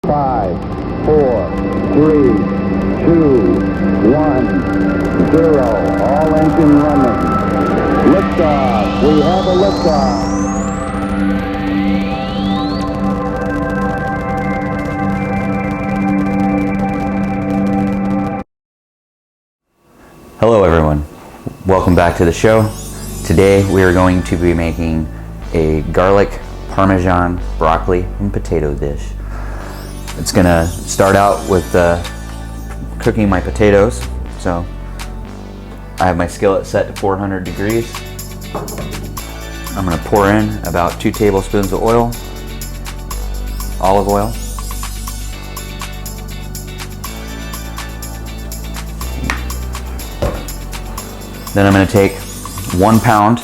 5, 4, 3, 2, 1, 0. All engine running. Liftoff. We have a liftoff. Hello everyone, welcome back to the show. Today we are going to be making a garlic Parmesan broccoli and potato dish. It's gonna start out with cooking my potatoes. So I have my skillet set to 400 degrees. I'm gonna pour in about 2 tablespoons of oil, olive oil. Then I'm going to take 1 pound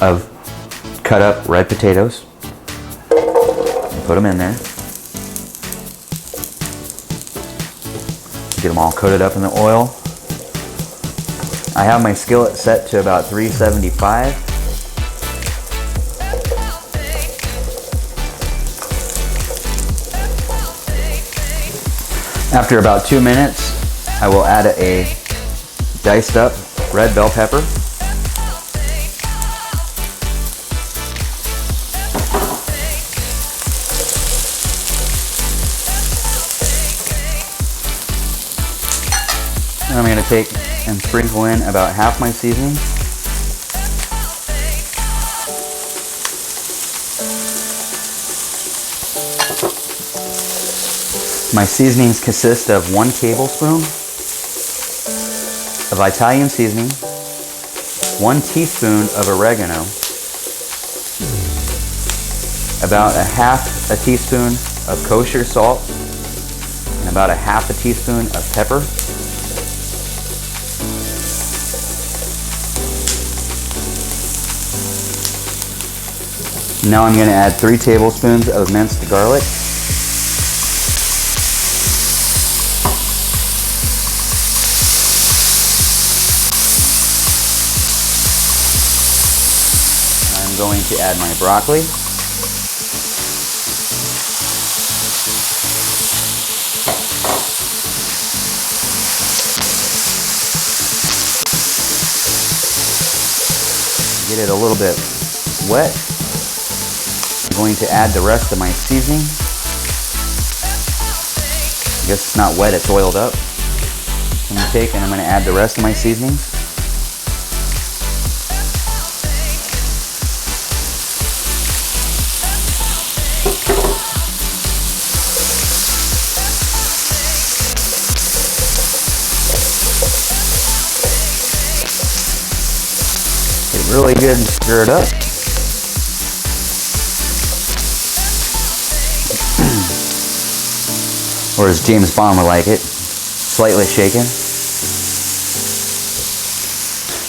of cut up red potatoes and put them in there. Get them all coated up in the oil. I have my skillet set to about 375. After about 2 minutes, I will add a diced up red bell pepper, and I'm going to take and sprinkle in about half my seasoning. My seasonings consist of 1 tablespoon of Italian seasoning, 1 teaspoon of oregano, about a half a teaspoon of kosher salt, and about a half a teaspoon of pepper. Now I'm going to add 3 tablespoons of minced garlic. I'm going to add my broccoli. Get it a little bit wet. I'm going to add the rest of my seasoning. I guess it's not wet, it's oiled up. I'm going to take and I'm going to add the rest of my seasonings. Really good and stir it up. Or as James Bond would like it, slightly shaken.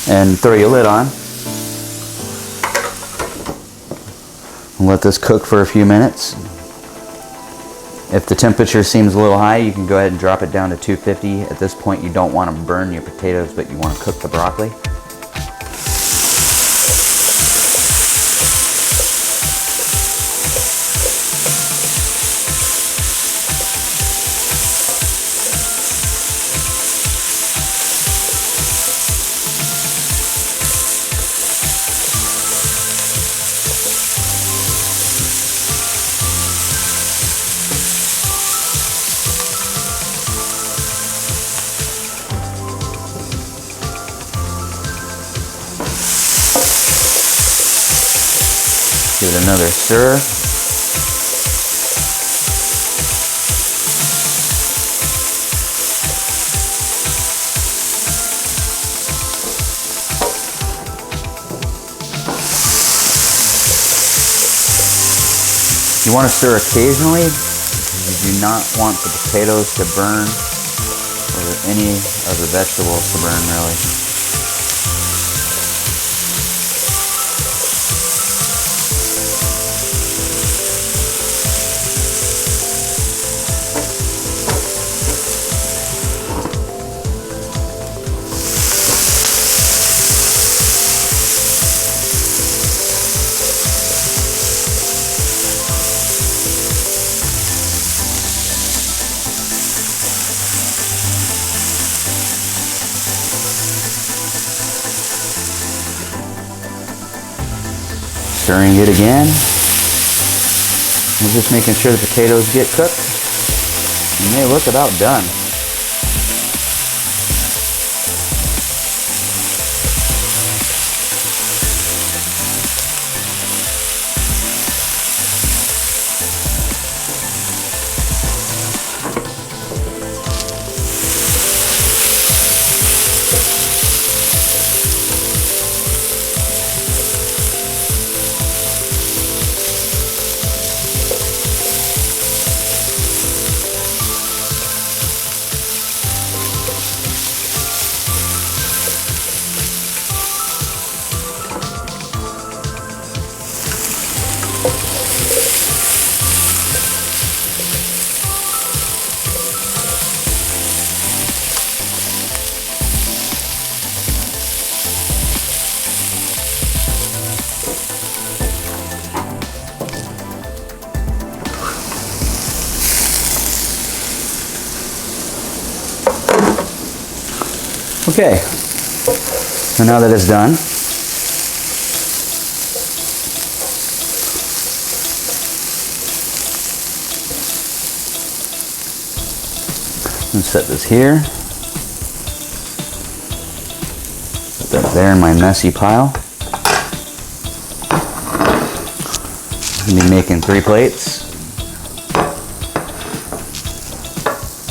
And throw your lid on. And let this cook for a few minutes. If the temperature seems a little high, you can go ahead and drop it down to 250. At this point, you don't want to burn your potatoes, but you want to cook the broccoli. Give it another stir. You want to stir occasionally because you do not want the potatoes to burn or any of the vegetables to burn really. Stirring it again. We're just making sure the potatoes get cooked. And they look about done. Okay, so now that it's done, I'm set this here, put that there in my messy pile. I'm gonna be making 3 plates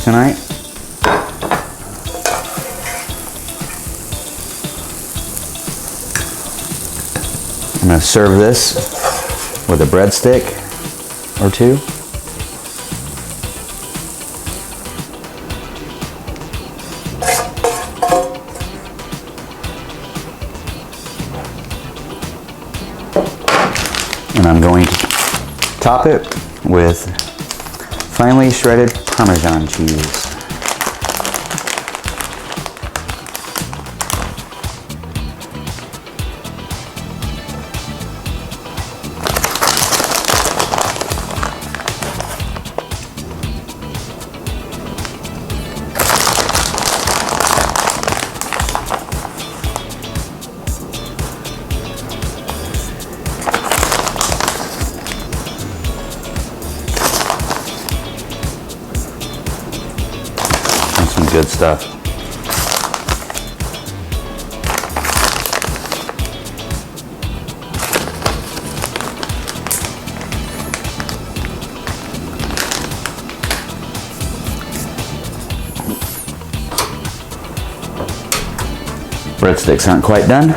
tonight. I'm going to serve this with a breadstick or 2. And I'm going to top it with finely shredded Parmesan cheese. Some good stuff. Breadsticks aren't quite done,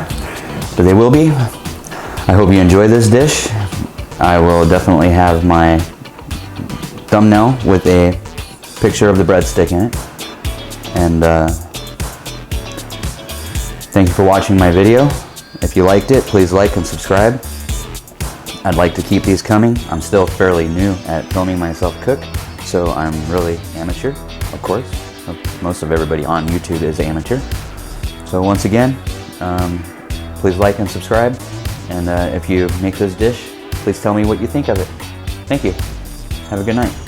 but they will be. I hope you enjoy this dish. I will definitely have my thumbnail with a picture of the breadstick in it. And thank you for watching my video. If you liked it, please like and subscribe. I'd like to keep these coming. I'm still fairly new at filming myself cook, so I'm really amateur, of course. Most of everybody on YouTube is amateur. So once again, please like and subscribe. And if you make this dish, please tell me what you think of it. Thank you. Have a good night.